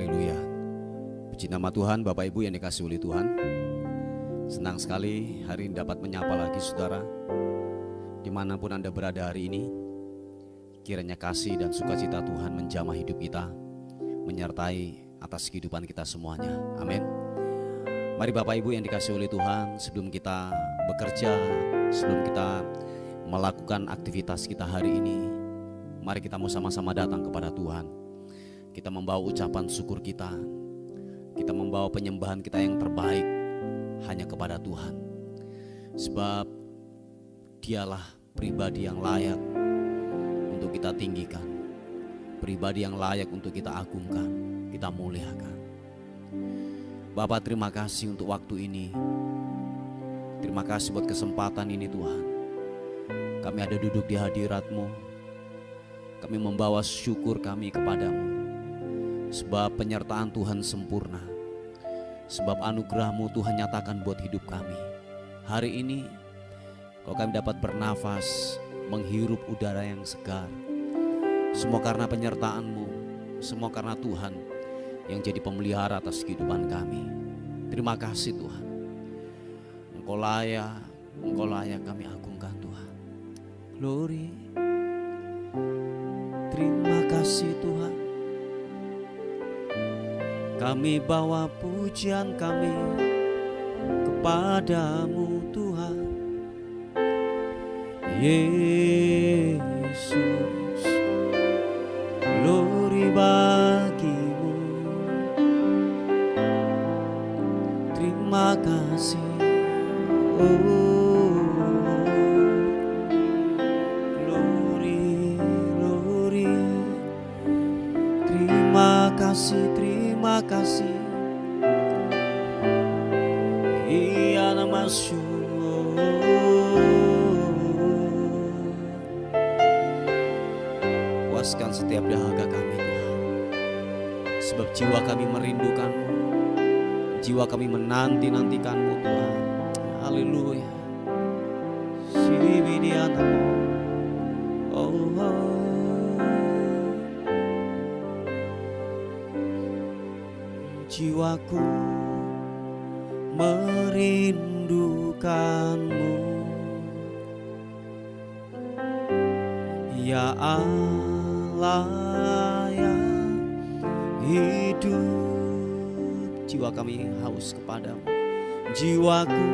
Haleluya. Puji nama Tuhan, Bapak Ibu yang dikasihi oleh Tuhan. Senang sekali hari ini dapat menyapa lagi saudara. Dimanapun Anda berada hari ini, kiranya kasih dan sukacita Tuhan menjamah hidup kita, menyertai atas kehidupan kita semuanya. Amin. Mari Bapak Ibu yang dikasihi oleh Tuhan, sebelum kita bekerja, sebelum kita melakukan aktivitas kita hari ini, mari kita mau sama-sama datang kepada Tuhan. Kita membawa ucapan syukur kita, kita membawa penyembahan kita yang terbaik hanya kepada Tuhan. Sebab Dialah pribadi yang layak untuk kita tinggikan, pribadi yang layak untuk kita agungkan, kita muliakan. Bapak, terima kasih untuk waktu ini. Terima kasih buat kesempatan ini Tuhan. Kami ada duduk di hadirat-Mu. Kami membawa syukur kami kepadamu. Sebab penyertaan Tuhan sempurna. Sebab anugerah-Mu Tuhan nyatakan buat hidup kami. Hari ini kalau kami dapat bernafas, menghirup udara yang segar, semua karena penyertaan-Mu, semua karena Tuhan yang jadi pemelihara atas kehidupan kami. Terima kasih Tuhan. Engkau layak kami agungkan Tuhan. Glory. Terima kasih Tuhan. Kami bawa pujian kami kepadamu Tuhan. Yesus, glory bagimu. Terima kasih. Oh, glory. Terima kasih. Iya nama puaskan setiap dahaga kami Tuhan. Sebab jiwa kami merindukan-Mu, jiwa kami menanti-nantikan-Mu Tuhan. Haleluya. Jiwaku merindukan-Mu, ya Allah yang hidup. Jiwa kami haus kepadamu. Jiwaku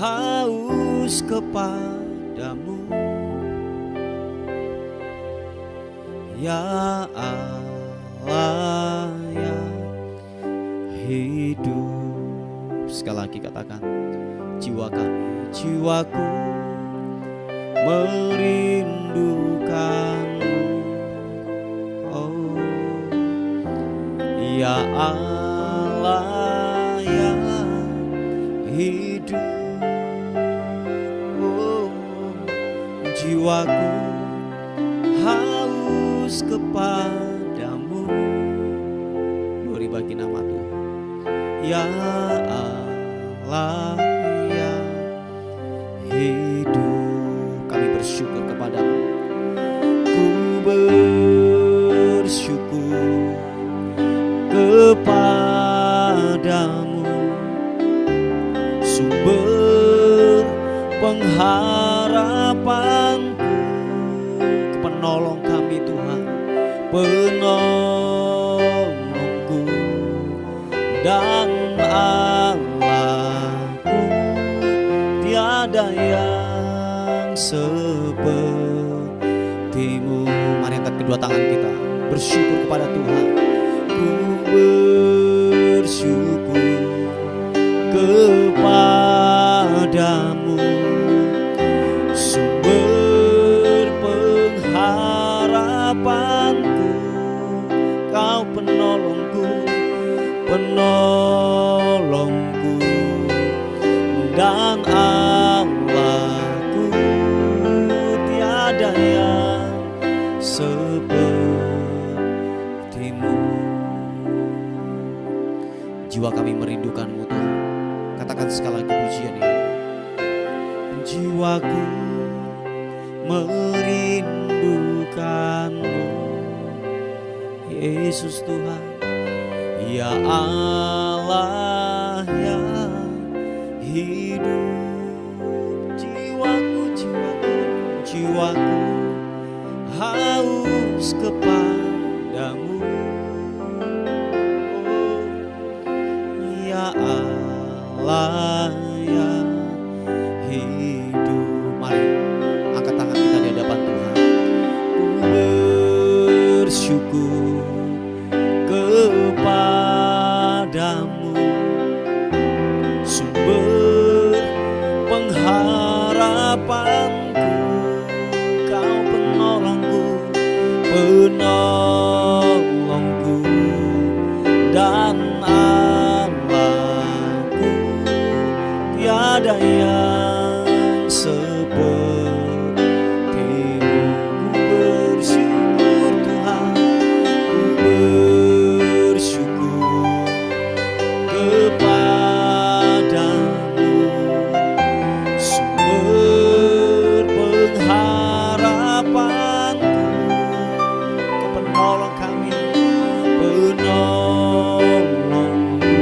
haus kepadamu, ya Allah yang hidup. Sekali lagi katakan, jiwaku merindukan-Mu. Oh, ya Allah yang hidup. Oh, jiwaku haus kepadamu. Glory bagi nama Tuhan. Ya Allah yang hidup, kami bersyukur kepadamu. Ku bersyukur kepadamu, sumber pengharapanku, penolong kami Tuhan, penolongku dan Allahku, tiada yang seperti-Mu. Mari angkat kedua tangan kita, bersyukur kepada Tuhan. Ku bersyukur kepadamu, sumber pengharapanku, Kau penolongku dan Allahku, tiada yang seperti-Mu. Jiwa kami merindukan-Mu Tuhan. Katakan sekali lagi pujian ini. Jiwaku merindukan-Mu, Yesus Tuhan. Ya Allah yang hidup, jiwaku, jiwaku, jiwaku haus kepadamu. Ya Allah yang hidup. Mari angkat tangan kita di hadapan Tuhan. Ku bersyukur kepadamu, sumber pengharapanku, Kau penolongku, penolongku dan Allahku. Tiada yang sepertimu. Ku bersyukur Tuhan, ku bersyukur kepadamu, sumber pengharapanku, Kau penolong kami, penolongku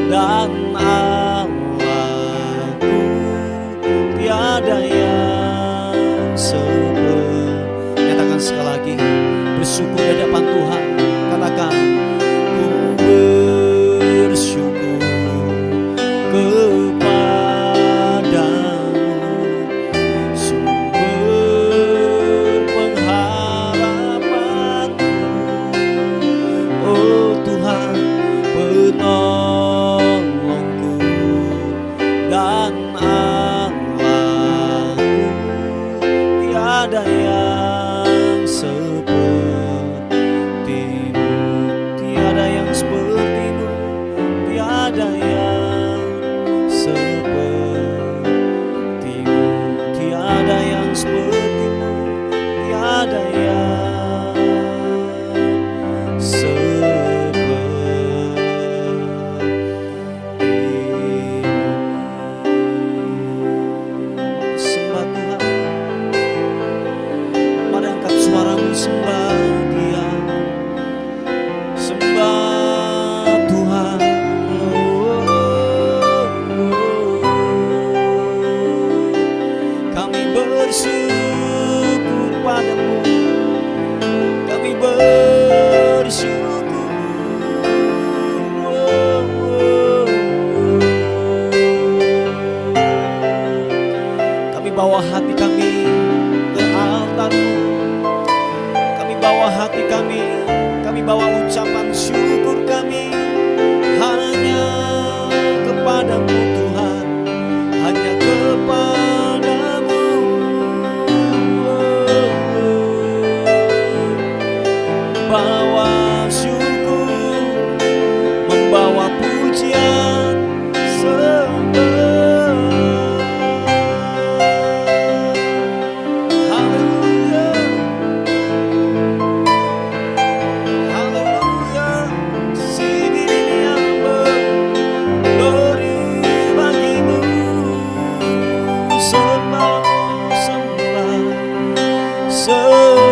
dan Allahku. Tiada yang seperti. Nyatakan sekali lagi, bersyukur di hadapan Tuhan. Katakan, ku bersyukur kepadamu, sumber pengharapanku. Oh Tuhan, penolongku dan Allahku. Tiada yang sepertimu, tiada yang sepertimu, tiada yang sepertimu, tiada yang sepertimu, tiada yang sepertimu. Sembah Tuhan, mari angkat suaramu, sembah Dia, sembah Tuhan. Kami bersyukur padamu, kami bersyukur. Kami bawa hati kami ke altar-Mu, kami bawa hati kami bawa ucapan syukur kami hanya kepadamu Tuhan, hanya kepadamu. Bawa syukur, membawa pujian, sembah. Haleluya, haleluya. Sibiriamba, glory bagimu. Sembah, sembah, sembahmu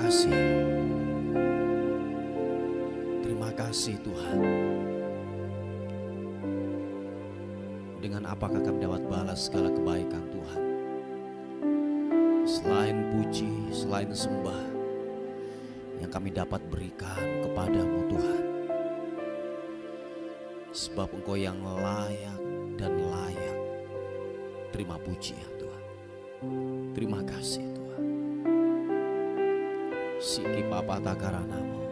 kasih. Terima kasih Tuhan. Dengan apakah kami dapat balas segala kebaikan Tuhan? Selain puji, selain sembah yang kami dapat berikan kepadamu Tuhan. Sebab Engkau yang layak dan layak. Terima puji ya Tuhan. Terima kasih Tuhan. Siki papa takaranamo.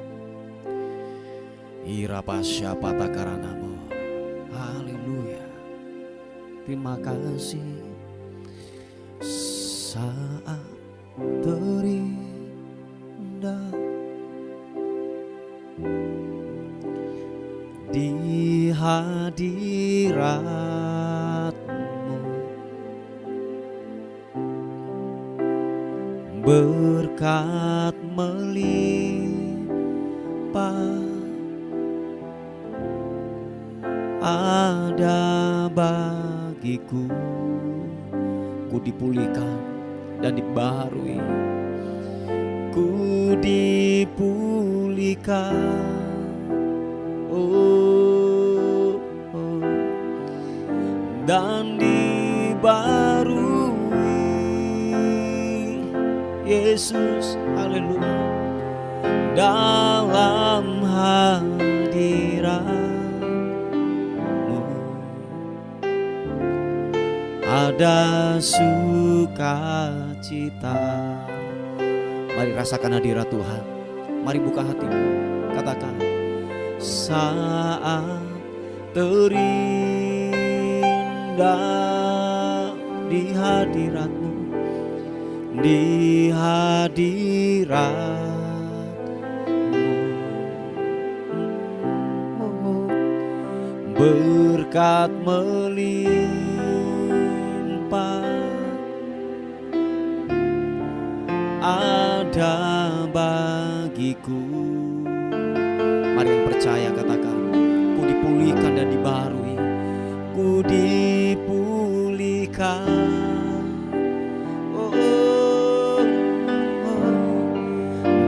Ira pasya patakaranamo. Haleluya. Terima kasih. Saat terindah di hadirat-Mu, berkat melimpah ada bagiku. Ku dipulihkan dan dibaharui, ku dipulihkan. Dan dibarui Yesus, haleluya, dalam hadirat-Mu ada sukacita. Mari rasakan hadirat Tuhan. Mari buka hatimu, katakan, saat terindah di hadirat-Mu, di hadirat-Mu, berkat melimpah ada bagiku. Mari yang percaya katakan, ku dipulihkan dan dibaharui, ku dipulihkan,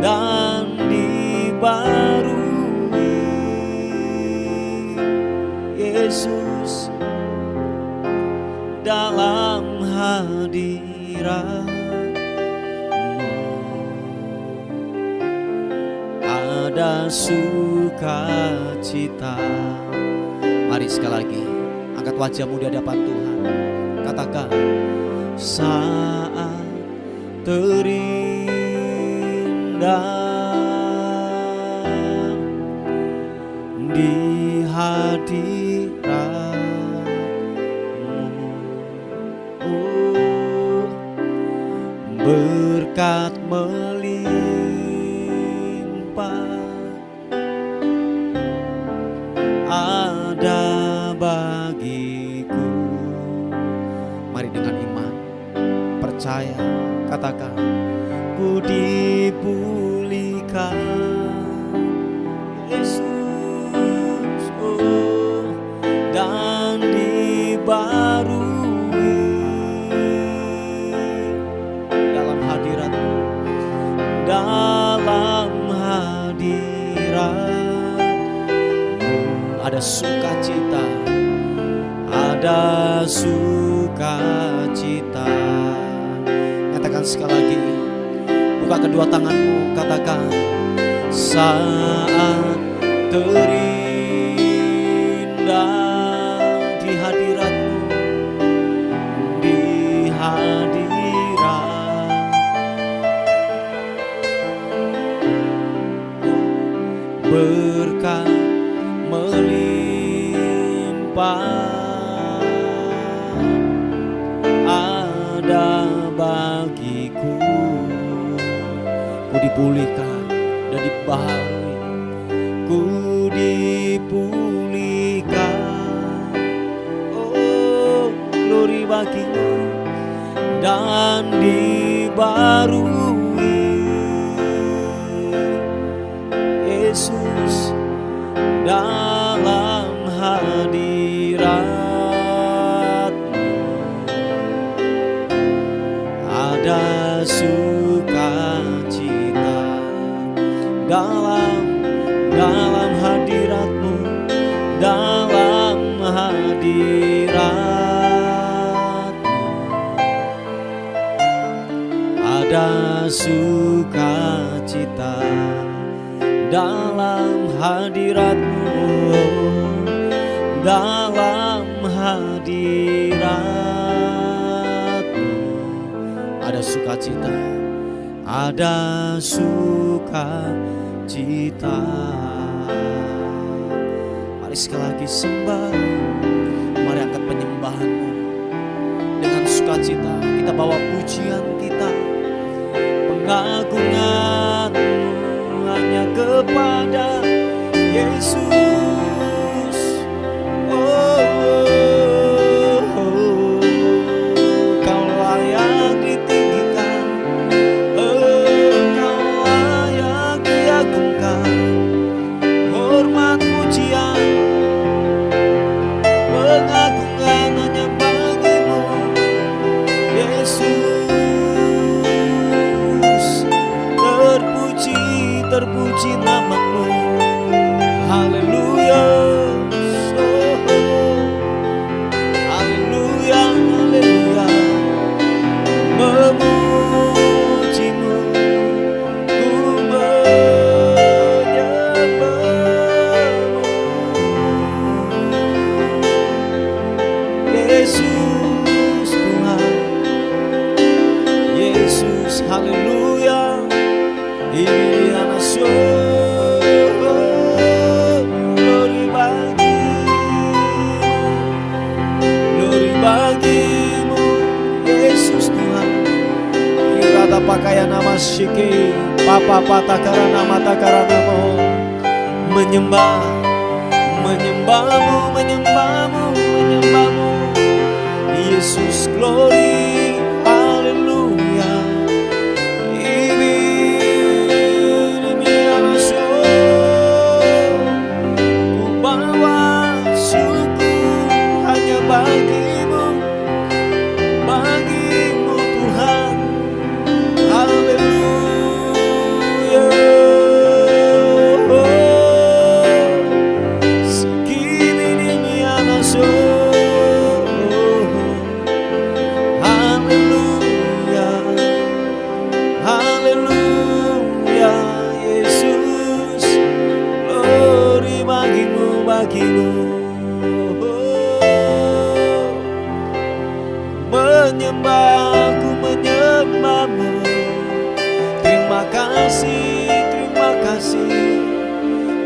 dan dibarui Yesus dalam hadirat-Mu ada sukacita. Mari sekali lagi angkat wajahmu di hadapan Tuhan, katakan, saat terindah di hadirat-Mu, berkat melimpah ada bagiku. Mari dengan iman, percaya, katakan, ku dipulihkan Yesus, dan dibarui dalam hadirat-Mu, dalam hadirat-Mu ada sukacita, ada sukacita. Katakan sekali lagi, buka kedua tanganmu, katakan, saat terindah di hadirat-Mu, di hadirat-Mu, berkat melimpah ada bagiku. Ku dipulihkan dan dibaharui, ku dipulihkan, oh glory bagimu, dan dibarui Yesus dalam hadirat-Mu ada sukacita. dalam hadirat-Mu, dalam hadirat-Mu ada sukacita, dalam hadirat-Mu, dalam hadirat-Mu ada sukacita, ada sukacita. Mari sekali lagi sembah, mari angkat penyembahan-Mu dengan sukacita. Kita bawa pujian kita, pengagungan-Mu hanya kepada Yesus. Kau layak ditinggikan, Kau layak diagungkan. Hormat pujian pengagungan hanya bagi-Mu, Yesus. Terpuji nama-Mu, haleluya, haleluya, haleluya. Memuji-Mu, ku menyembah-Mu, Yesus Tuhan, Yesus, haleluya. Ini anak glory bagi-Mu, Yesus Tuhan. Kirata pakaian nama syiki, papa patakara nama takaranamu. Menyembah-Mu, menyembah-Mu, menyembah-Mu, Yesus, glory, haleluya. Bagi-Mu Tuhan, haleluya. Segini mianaso, haleluya, haleluya. Yesus, glory bagi-Mu, bagi-Mu. Menyembah-Ku, menyembah-Mu. Terima kasih, terima kasih.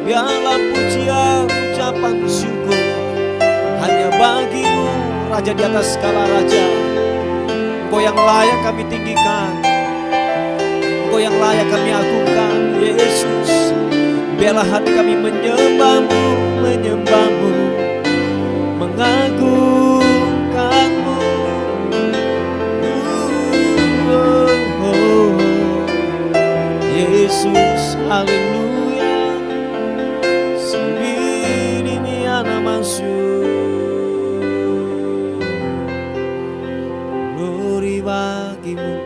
Biarlah pujian, ucapan syukur hanya bagi-Mu, Raja di atas segala raja. Engkau yang layak kami tinggikan, Engkau yang layak kami agungkan, Yesus. Biarlah hati kami menyembah-Mu, menyembah-Mu, mengagungkan-Mu. Yesus, haleluya. Sendiri miana masuk, glory bagi-Mu,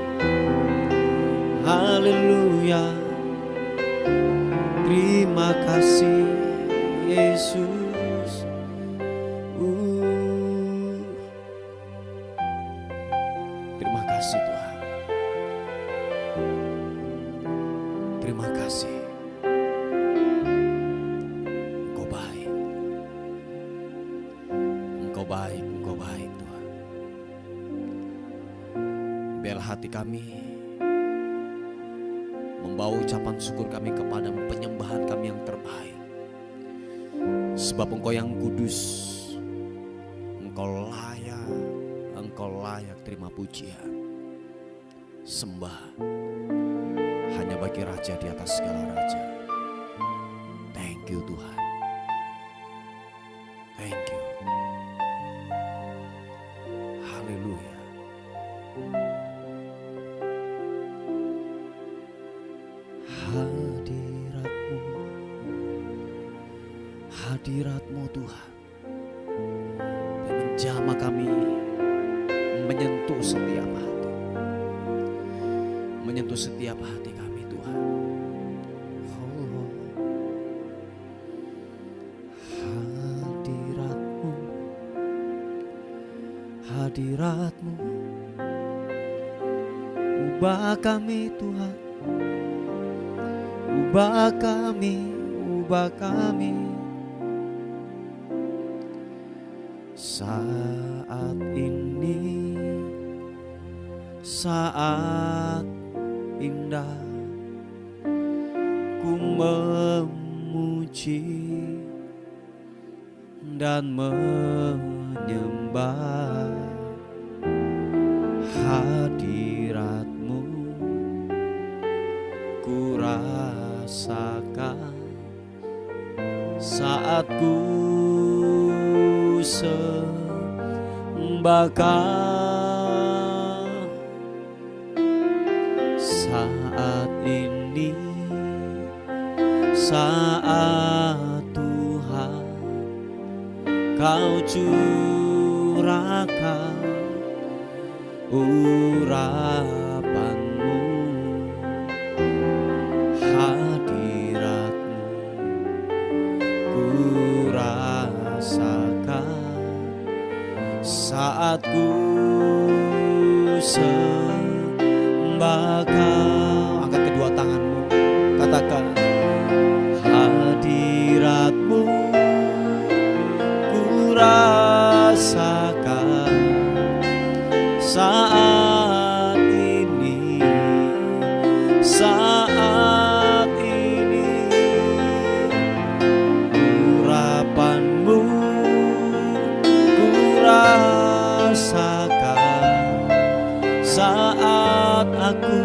haleluya. Terima kasih Yesus. Terima kasih Tuhan. Terima kasih. Engkau baik. Engkau baik, Engkau baik Tuhan. Biarlah hati kami membawa ucapan syukur kami kepadamu, penyembahan kami yang terbaik. Sebab Engkau yang kudus, Engkau layak terima pujian, sembah hanya bagi Raja di atas segala raja. Thank you Tuhan. Thank you. Haleluya. Hadirat-Mu Tuhan yang menjamah kami, menyentuh setiap hati, menyentuh setiap hati kami Tuhan. hadirat-Mu. Ubah kami Tuhan, ubah kami, ubah kami. Saat ini saat indah, ku memuji dan menyembah hadirat-Mu. Ku rasakan saat ku sembahkan. Saat ini saat Tuhan Kau curahkan urapan-Mu, hadirat-Mu. Ku rasakan saat ku sembahkan. Angkat kedua tanganmu, katakan hadirat-Mu. Ku rasakan saat ini, saat ini. Urapan-Mu ku rasakan saat aku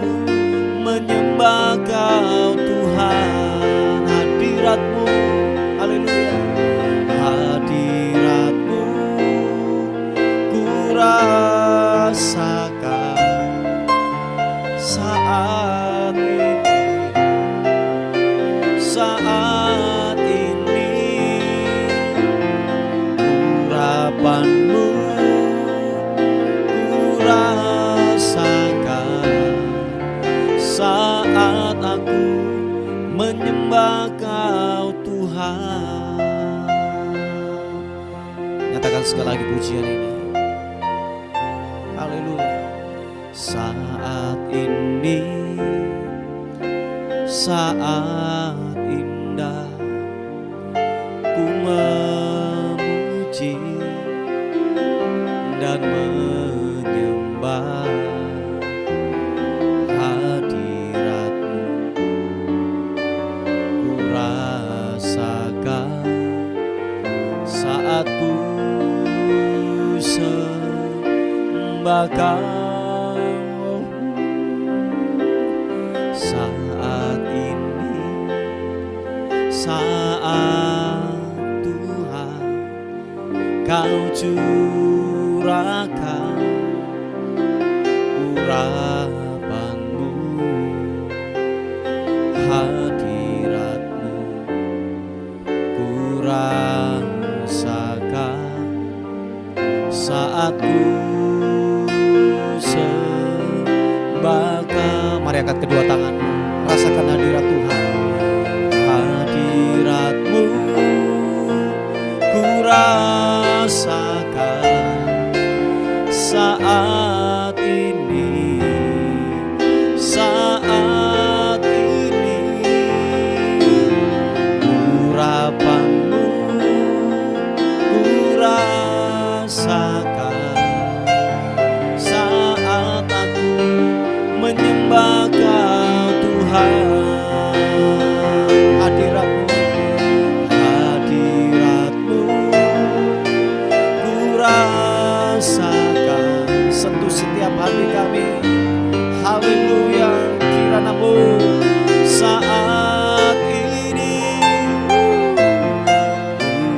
menyembah Kau Tuhan. Hadirat-Mu, haleluya. Hadirat-Mu ku rasakan saat ini, saat ini. Urapan-Mu ku rasakan saat aku menyembah Kau Tuhan. Nyatakan sekali lagi pujian ini. Haleluya. Saat ini saat indah, ku memuji dan menyembah hadirat-Mu. Ku rasakan saat ku sembahkan. Saat ini saat Tuhan Kau curahkan urapan-Mu, hadirat-Mu. Ku rasakan saat ku sembahkan. Mari angkat kedua tanganmu, rasakan hadirat Tuhan. Hadirat-Mu ku rasakan saat ini, saat ini. Urapan-Mu ku rasakan saat aku menyembah Kau Tuhan. Hadirat-Mu, hadirat-Mu ku rasakan, sentuh setiap hati kami. Haleluya, kirana-Mu saat ini.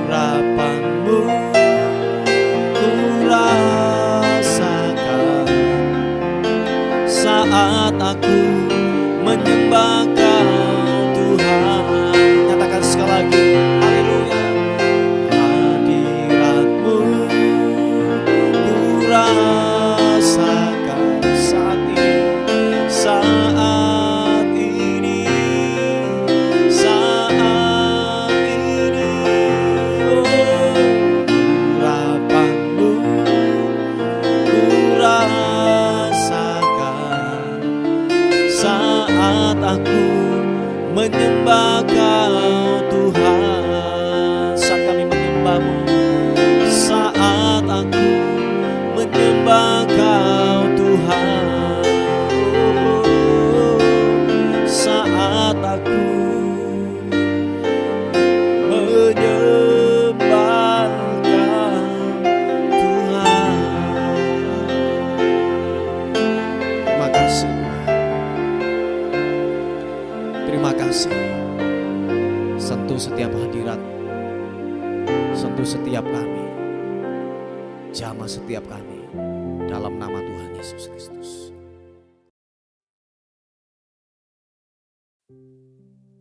Urapan-Mu ku rasakan saat aku menyembah Kau Tuhan. Nyatakan sekali lagi, haleluya. Hadirat-Mu ku rasakan saat ini, saat ini, saat ini. Oh, urapan-Mu ku rasakan menyembah Kau Tuhan. Saat kami menyembah-Mu, saat aku menyembah Kau Tuhan, saat aku menyembah Kau Tuhan. Terima kasih, terima kasih. Sentuh setiap hadirat, sentuh setiap kami, jamah setiap kami, dalam nama Tuhan Yesus Kristus.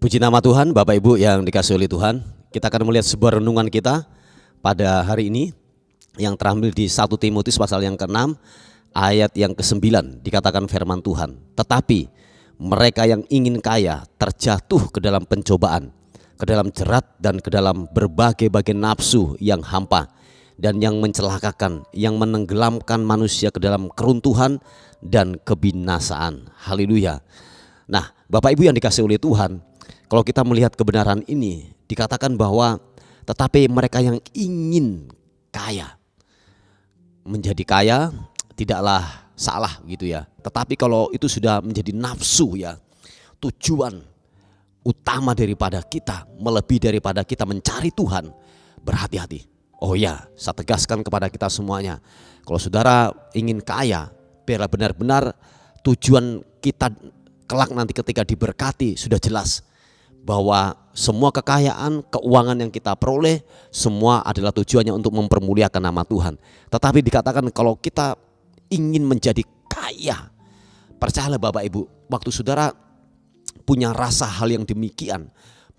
Puji nama Tuhan. Bapak Ibu yang dikasihi oleh Tuhan, kita akan melihat sebuah renungan kita pada hari ini yang terambil di 1 Timotius pasal yang ke-6 ayat yang ke-9. Dikatakan firman Tuhan, tetapi mereka yang ingin kaya terjatuh ke dalam pencobaan, ke dalam jerat dan ke dalam berbagai-bagai nafsu yang hampa dan yang mencelakakan, yang menenggelamkan manusia ke dalam keruntuhan dan kebinasaan. Haleluya. Nah, Bapak Ibu yang dikasihi oleh Tuhan, kalau kita melihat kebenaran ini, dikatakan bahwa tetapi mereka yang ingin kaya. Menjadi kaya tidaklah salah gitu ya. Tetapi kalau itu sudah menjadi nafsu ya, tujuan utama daripada kita, melebihi daripada kita mencari Tuhan, berhati-hati. Oh ya, saya tegaskan kepada kita semuanya, kalau saudara ingin kaya, biarlah benar-benar tujuan kita kelak nanti ketika diberkati sudah jelas. Bahwa semua kekayaan, keuangan yang kita peroleh, semua adalah tujuannya untuk mempermuliakan nama Tuhan. Tetapi dikatakan kalau kita ingin menjadi kaya, percayalah Bapak Ibu, waktu saudara punya rasa hal yang demikian,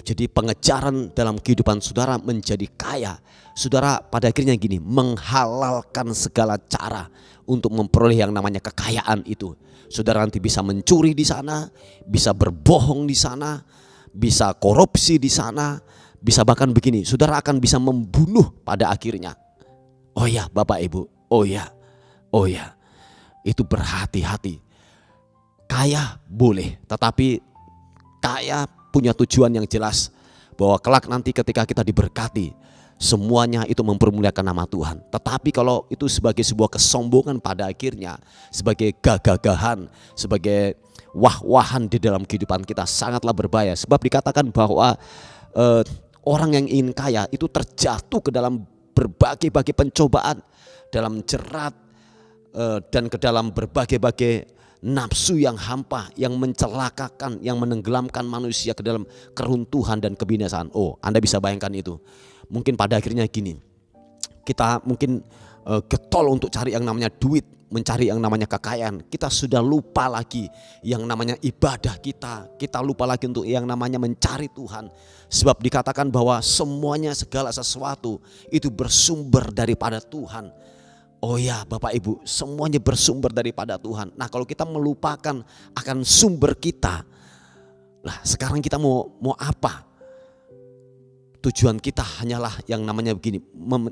jadi pengejaran dalam kehidupan saudara menjadi kaya, saudara pada akhirnya gini, menghalalkan segala cara untuk memperoleh yang namanya kekayaan itu. Saudara nanti bisa mencuri di sana, bisa berbohong di sana, bisa korupsi di sana, bisa bahkan begini, saudara akan bisa membunuh pada akhirnya. Oh ya Bapak Ibu, oh ya, itu berhati-hati. Kaya boleh, tetapi kaya punya tujuan yang jelas, bahwa kelak nanti ketika kita diberkati, semuanya itu mempermuliakan nama Tuhan. Tetapi kalau itu sebagai sebuah kesombongan pada akhirnya, sebagai gagah-gagahan, sebagai wah-wahan di dalam kehidupan kita, sangatlah berbahaya. Sebab dikatakan bahwa orang yang ingin kaya itu terjatuh ke dalam berbagai-bagai pencobaan, dalam jerat dan ke dalam berbagai-bagai nafsu yang hampa, yang mencelakakan, yang menenggelamkan manusia ke dalam keruntuhan dan kebinasaan. Oh, Anda bisa bayangkan itu. Mungkin pada akhirnya gini, kita mungkin getol untuk cari yang namanya duit, mencari yang namanya kekayaan. Kita sudah lupa lagi yang namanya ibadah kita. Kita lupa lagi untuk yang namanya mencari Tuhan. Sebab dikatakan bahwa semuanya, segala sesuatu itu bersumber daripada Tuhan. Oh ya Bapak Ibu, semuanya bersumber daripada Tuhan. Nah kalau kita melupakan akan sumber kita, lah sekarang kita mau apa? Tujuan kita hanyalah yang namanya begini,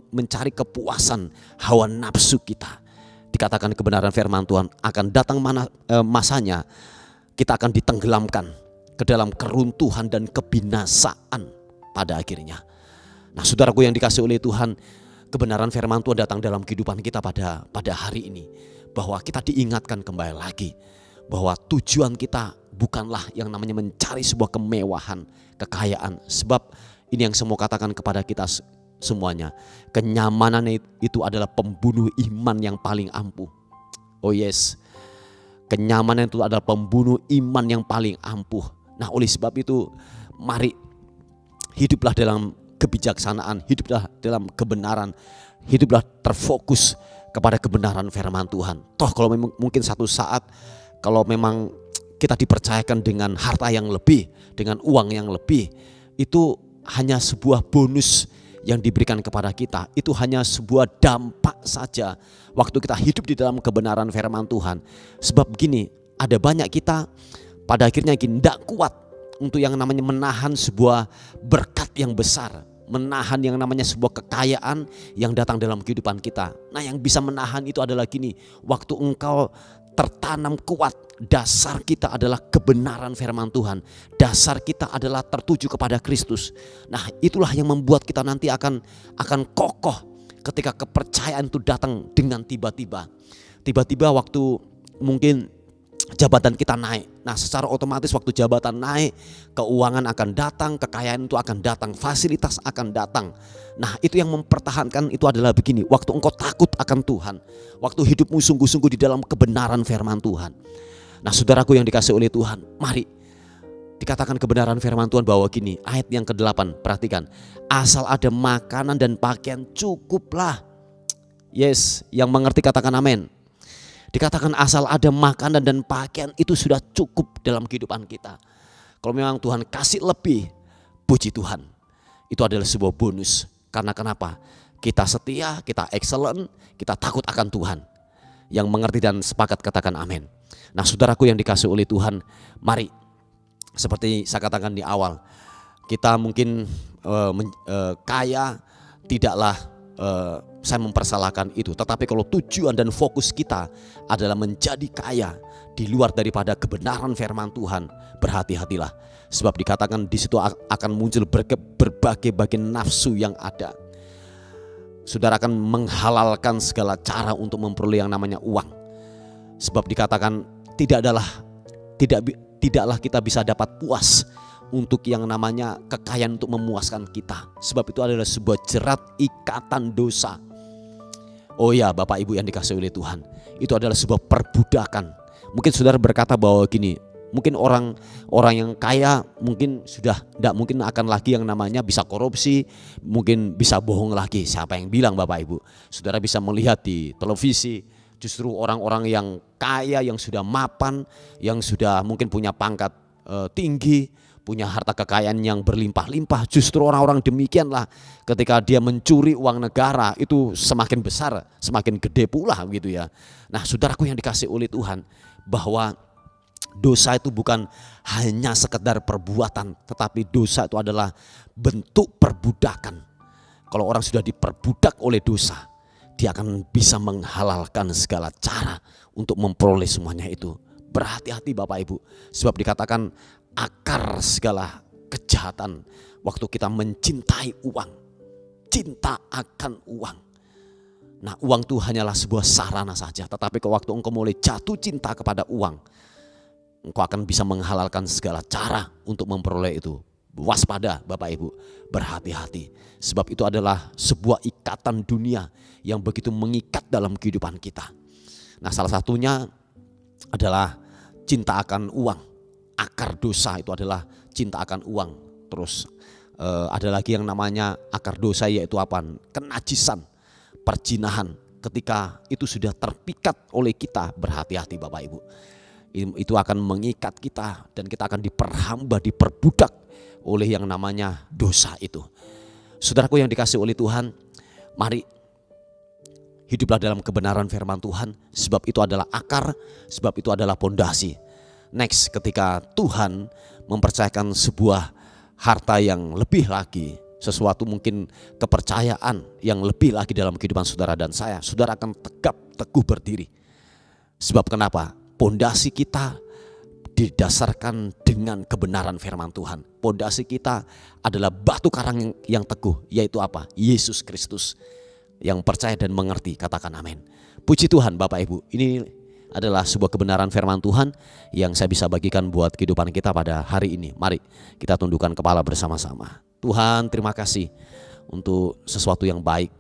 mencari kepuasan hawa nafsu kita. Dikatakan kebenaran firman Tuhan, akan datang masanya kita akan ditenggelamkan ke dalam keruntuhan dan kebinasaan pada akhirnya. Nah saudaraku yang dikasihi oleh Tuhan, kebenaran firman Tuhan datang dalam kehidupan kita pada hari ini, bahwa kita diingatkan kembali lagi bahwa tujuan kita bukanlah yang namanya mencari sebuah kemewahan, kekayaan. Sebab ini yang saya mau katakan kepada kita semuanya, kenyamanan itu adalah pembunuh iman yang paling ampuh. Oh yes, kenyamanan itu adalah pembunuh iman yang paling ampuh. Nah oleh sebab itu, mari hiduplah dalam kebijaksanaan, hiduplah dalam kebenaran, hiduplah terfokus kepada kebenaran firman Tuhan. Toh kalau mungkin satu saat kalau memang kita dipercayakan dengan harta yang lebih, dengan uang yang lebih, itu hanya sebuah bonus yang diberikan kepada kita. Itu hanya sebuah dampak saja waktu kita hidup di dalam kebenaran firman Tuhan. Sebab begini, ada banyak kita pada akhirnya tidak kuat untuk yang namanya menahan sebuah berkat yang besar, menahan yang namanya sebuah kekayaan yang datang dalam kehidupan kita. Nah yang bisa menahan itu adalah gini, waktu engkau tertanam kuat. Dasar kita adalah kebenaran firman Tuhan. Dasar kita adalah tertuju kepada Kristus. Nah, itulah yang membuat kita nanti akan kokoh ketika kepercayaan itu datang dengan tiba-tiba. Tiba-tiba waktu mungkin jabatan kita naik. Nah, secara otomatis waktu jabatan naik, keuangan akan datang, kekayaan itu akan datang, fasilitas akan datang. Nah, itu yang mempertahankan itu adalah begini, waktu engkau takut akan Tuhan, waktu hidupmu sungguh-sungguh di dalam kebenaran firman Tuhan. Nah, saudaraku yang dikasih oleh Tuhan, mari dikatakan kebenaran firman Tuhan bahwa gini, ayat yang ke-8, perhatikan. Asal ada makanan dan pakaian cukuplah. Yes, yang mengerti katakan amin. Dikatakan asal ada makanan dan pakaian itu sudah cukup dalam kehidupan kita. Kalau memang Tuhan kasih lebih, puji Tuhan. Itu adalah sebuah bonus. Karena kenapa? Kita setia, kita excellent, kita takut akan Tuhan. Yang mengerti dan sepakat katakan amin. Nah, saudaraku yang dikasih oleh Tuhan, mari seperti saya katakan di awal, kita mungkin kaya tidaklah saya mempersalahkan itu. Tetapi kalau tujuan dan fokus kita adalah menjadi kaya di luar daripada kebenaran firman Tuhan, berhati-hatilah. Sebab dikatakan di situ akan muncul berbagai nafsu yang ada. Saudara akan menghalalkan segala cara untuk memperoleh yang namanya uang. Sebab dikatakan tidaklah kita bisa dapat puas untuk yang namanya kekayaan untuk memuaskan kita. Sebab itu adalah sebuah jerat ikatan dosa. Oh ya, Bapak Ibu yang dikasihi oleh Tuhan, itu adalah sebuah perbudakan. Mungkin saudara berkata bahwa gini, mungkin orang yang kaya mungkin sudah tidak mungkin akan lagi yang namanya bisa korupsi, mungkin bisa bohong lagi. Siapa yang bilang, Bapak Ibu? Saudara bisa melihat di televisi, justru orang-orang yang kaya, yang sudah mapan, yang sudah mungkin punya pangkat tinggi, punya harta kekayaan yang berlimpah-limpah, justru orang-orang demikianlah ketika dia mencuri uang negara itu semakin besar, semakin gede pula gitu ya. Nah, saudaraku yang dikasih oleh Tuhan, bahwa dosa itu bukan hanya sekedar perbuatan, tetapi dosa itu adalah bentuk perbudakan. Kalau orang sudah diperbudak oleh dosa, dia akan bisa menghalalkan segala cara untuk memperoleh semuanya itu. Berhati-hati Bapak Ibu, sebab dikatakan akar segala kejahatan waktu kita mencintai uang, cinta akan uang. Nah, uang itu hanyalah sebuah sarana saja, tetapi waktu engkau mulai jatuh cinta kepada uang, engkau akan bisa menghalalkan segala cara untuk memperoleh itu. Waspada Bapak Ibu, berhati-hati, sebab itu adalah sebuah ikatan dunia yang begitu mengikat dalam kehidupan kita. Nah, salah satunya adalah cinta akan uang. Akar dosa itu adalah cinta akan uang. Terus ada lagi yang namanya akar dosa, yaitu apa? Kenajisan, perjinahan. Ketika itu sudah terpikat oleh kita, berhati-hati Bapak Ibu. Itu akan mengikat kita dan kita akan diperhamba, diperbudak oleh yang namanya dosa itu. Saudaraku yang dikasih oleh Tuhan, mari hiduplah dalam kebenaran firman Tuhan, sebab itu adalah akar, sebab itu adalah pondasi. Next, ketika Tuhan mempercayakan sebuah harta yang lebih lagi, sesuatu mungkin kepercayaan yang lebih lagi dalam kehidupan saudara dan saya, saudara akan tegap teguh berdiri. Sebab kenapa? Pondasi kita didasarkan dengan kebenaran firman Tuhan. Pondasi kita adalah batu karang yang teguh, yaitu apa? Yesus Kristus. Yang percaya dan mengerti katakan amin. Puji Tuhan Bapak Ibu, ini adalah sebuah kebenaran firman Tuhan yang saya bisa bagikan buat kehidupan kita pada hari ini. Mari kita tundukkan kepala bersama-sama. Tuhan, terima kasih untuk sesuatu yang baik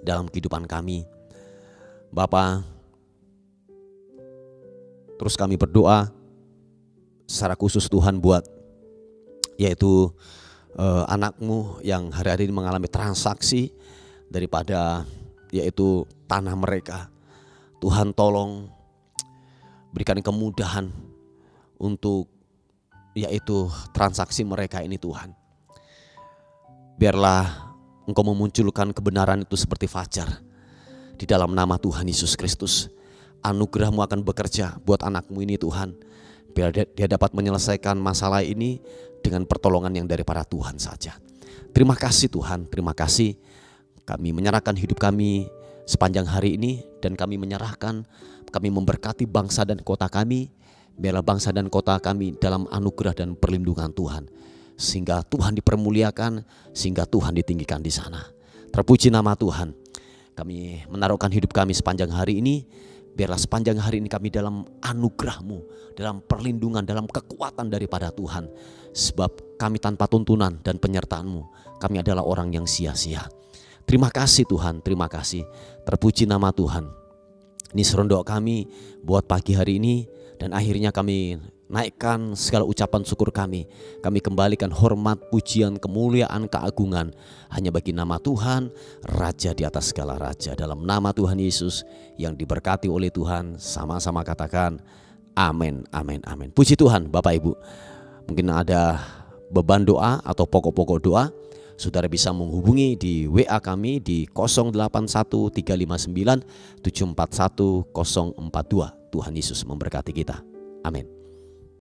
dalam kehidupan kami. Bapa, terus kami berdoa secara khusus Tuhan buat yaitu anakmu yang hari-hari ini mengalami transaksi daripada yaitu tanah mereka. Tuhan tolong berikan kemudahan untuk yaitu transaksi mereka ini Tuhan. Biarlah Engkau memunculkan kebenaran itu seperti fajar. Di dalam nama Tuhan Yesus Kristus, anugerah-Mu akan bekerja buat anakmu ini Tuhan. Biar dia dapat menyelesaikan masalah ini dengan pertolongan yang daripada Tuhan saja. Terima kasih Tuhan, terima kasih. Kami menyerahkan hidup kami sepanjang hari ini, dan kami menyerahkan, kami memberkati bangsa dan kota kami. Biarlah bangsa dan kota kami dalam anugerah dan perlindungan Tuhan, sehingga Tuhan dipermuliakan, sehingga Tuhan ditinggikan di sana. Terpuji nama Tuhan. Kami menaruhkan hidup kami sepanjang hari ini. Biarlah sepanjang hari ini kami dalam anugerah-Mu, dalam perlindungan, dalam kekuatan daripada Tuhan. Sebab kami tanpa tuntunan dan penyertaan-Mu, kami adalah orang yang sia-sia. Terima kasih Tuhan, terima kasih. Terpuji nama Tuhan. Ini serondok kami buat pagi hari ini, dan akhirnya kami naikkan segala ucapan syukur kami. Kami kembalikan hormat, pujian, kemuliaan, keagungan hanya bagi nama Tuhan, Raja di atas segala raja. Dalam nama Tuhan Yesus yang diberkati oleh Tuhan, sama-sama katakan amin, amin, amin. Puji Tuhan. Bapak Ibu, mungkin ada beban doa atau pokok-pokok doa, saudara bisa menghubungi di WA kami di 081359741042. Tuhan Yesus memberkati kita. Amin.